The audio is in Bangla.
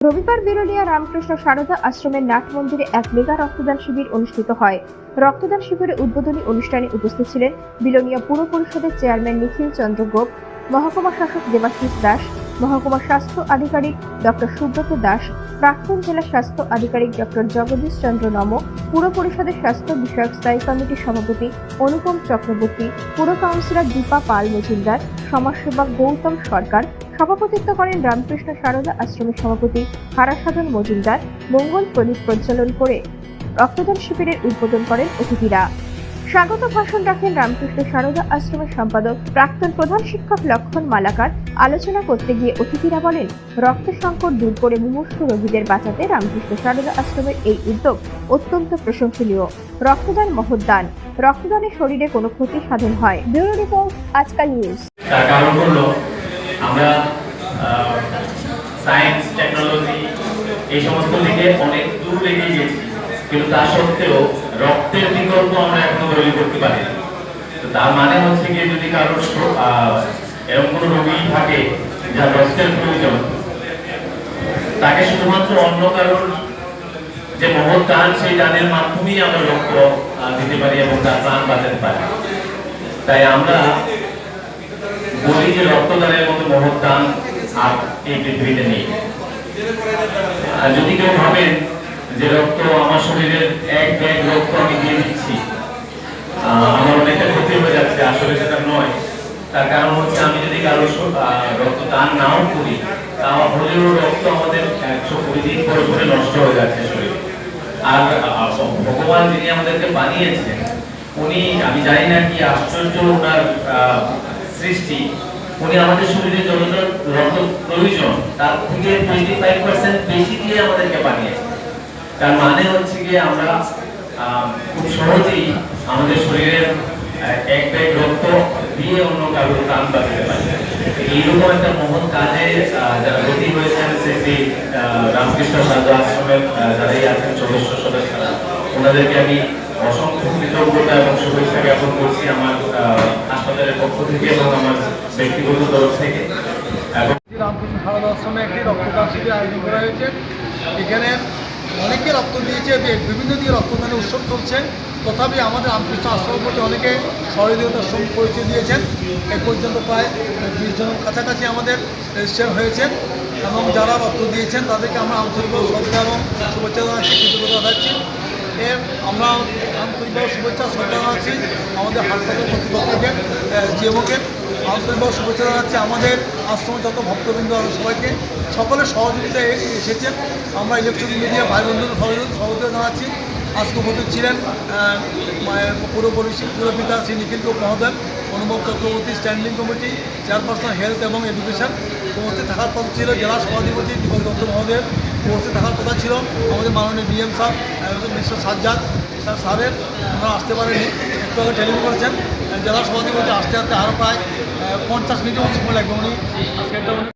রবিবার বিরোলিয়া রামকৃষ্ণ সারদা আশ্রমের নাট মন্দিরে এক মেগা রক্তদান শিবির অনুষ্ঠিত হয়। রক্তদান শিবিরে উদ্বোধনী অনুষ্ঠানে উপস্থিত ছিলেন বিলোনিয়া পুর পরিষদের চেয়ারম্যান নিখিল চন্দ্র গোপ, মহকুমা শাসক দেবাশিস দাস, মহকুমা স্বাস্থ্য আধিকারিক ডক্টর সুব্রত দাস, প্রাক্তন জেলা স্বাস্থ্য আধিকারিক ডক্টর জগদীশ চন্দ্র নম, পুর পরিষদের স্বাস্থ্য বিষয়ক স্থায়ী কমিটির সভাপতি অনুপম চক্রবর্তী, পুর কাউন্সিলর দীপা পাল মজুমদার, সমাজসেবক গৌতম সরকার। সভাপতিত্ব করেন রামকৃষ্ণ সারদা আশ্রমের সভাপতি হারাসাধন মজুমদার। মঙ্গল প্রদীপ প্রজ্বলন করে রক্তদান শিবিরের উদ্বোধন করেন অতিথিরা। স্বাগত ভাষণ রাখেন রামকৃষ্ণ সারদা আশ্রমের সম্পাদক প্রাক্তন প্রধান শিক্ষক লক্ষণ মালাকার। আলোচনা করতে গিয়ে অতিথিরা বলেন, রক্ত সংকট দূর করে মুমূর্ষু রোগীদের বাঁচাতে রামকৃষ্ণ সারদা আশ্রমের এই উদ্যোগ অত্যন্ত প্রশংসনীয়। রক্তদান মহৎ দান, রক্তদানে শরীরে কোনো ক্ষতি সাধন হয়। ব্যুরো রিপোর্ট, আজকাল নিউজ। তার কারণ হলো আমরা সায়েন্স, টেকনোলজি এই সমস্ত দিকে অনেক দূর এগিয়ে গেছি, কিন্তু তা সত্ত্বেও রক্তের বিকল্প আমরা এখনো তৈরি করতে পারি। তো তার মানে হচ্ছে কি, যদি কারো এরকম কোনো রোগী থাকে যার রক্তের প্রয়োজন, তাকে শুধুমাত্র অন্য কারোর যে মহৎ দান, সেই দানের মাধ্যমেই আমরা রক্ত দিতে পারি এবং তার প্রাণ বাঁচাতে পারি। তাই আমরা বলি যে রক্তদানের মতো মহৎ দান আর এই পৃথিবীতে নেই। যদি কেউ ভাবেন যে রক্ত আমার শরীরের এক ব্যাগ রক্ত আমি দিয়ে দিচ্ছি, আমার অনেকটা ক্ষতি হয়ে যাচ্ছে, আসলে সেটা নয়। তার কারণ হচ্ছে, আমি যদি কারো রক্ত দান নাও করি, তাহলেও রক্ত আমাদের 120 দিন পরে পরে নষ্ট হয়ে যাচ্ছে শরীরে। আর ভগবান যিনি আমাদেরকে বানিয়েছেন, উনি, আমি জানি না কি আশ্চর্য ওনার সৃষ্টি, উনি আমাদের শরীরে যতটা রক্ত প্রয়োজন তার থেকে 25% বেশি দিয়ে আমাদেরকে বানিয়েছে। তার মানে হচ্ছে কি, আমরা খুব সহজেই আমাদের শরীরের এক ব্যাগ রক্ত দিয়ে অন্য কারো প্রাণ বাঁচাতে পারি। এইরকম একটা মহৎ কাজে যারা ব্রতী হয়েছেন, সেই রামকৃষ্ণ সারদা আশ্রমের যারাই আছেন সদস্যরা, ওনাদেরকে আমি অসংখ্য কৃতজ্ঞতা এবং শুভেচ্ছা জ্ঞাপন করছি আমার হাসপাতালের পক্ষ থেকে এবং আমার ব্যক্তিগত তরফ থেকে। রামকৃষ্ণ সারদা আশ্রমে একটি রক্তদান শিবির আয়োজন করা হয়েছে। এখানে অনেকে রক্ত দিয়েছে, বিভিন্ন দিকে রক্তদানের উৎসব চলছে। তথাপি আমাদের রামকৃষ্ণ আশ্রমের প্রতি অনেকে সহযোগিতার পরিচয় দিয়েছেন। এই পর্যন্ত প্রায় 20 জনের কাছাকাছি আমাদের রেজিস্টার হয়েছে এবং যারা রক্ত দিয়েছেন তাদেরকে আমরা আন্তরিকভাবে শ্রদ্ধা এবং শুভেচ্ছা জানাচ্ছি, কৃতজ্ঞতা জানাচ্ছি। আমরা আন্তরিকভাবে শুভেচ্ছা শ্রদ্ধা জানাচ্ছি আমাদের হাসপাতাল কর্তৃপক্ষকে, জিএমওকে আন্তরিকভাবে শুভেচ্ছা জানাচ্ছি। আমাদের আশ্রমে যত ভক্তবৃন্দ আছে সবাইকে, সকলের সহযোগিতা এসেছে। আমরা ইলেকট্রনিক মিডিয়া ভাই বন্ধুদের সহযোগিতা জানাচ্ছি। আজকে উপস্থিত ছিলেন পুরপিতা শ্রী নিখিল গোপ মহোদয়, অনুভব Chakraborty, standing committee chairperson health এবং এডুকেশন। উপস্থিত থাকার কথা ছিল জেলা সভাধিপতি দীপক দত্ত মহোদয়ের। উপস্থিত থাকার কথা ছিল আমাদের মাননীয় ডিএম সাহেব মিস্টার সাজ্জাদ স্যারের। আমরা আসতে পারেনি, একটু আগে টেলিফোন করেছেন। জেলা সভাধিপতি আসতে আসতে আরও প্রায় 50 মিনিটের মতো সময় লাগবে। উনি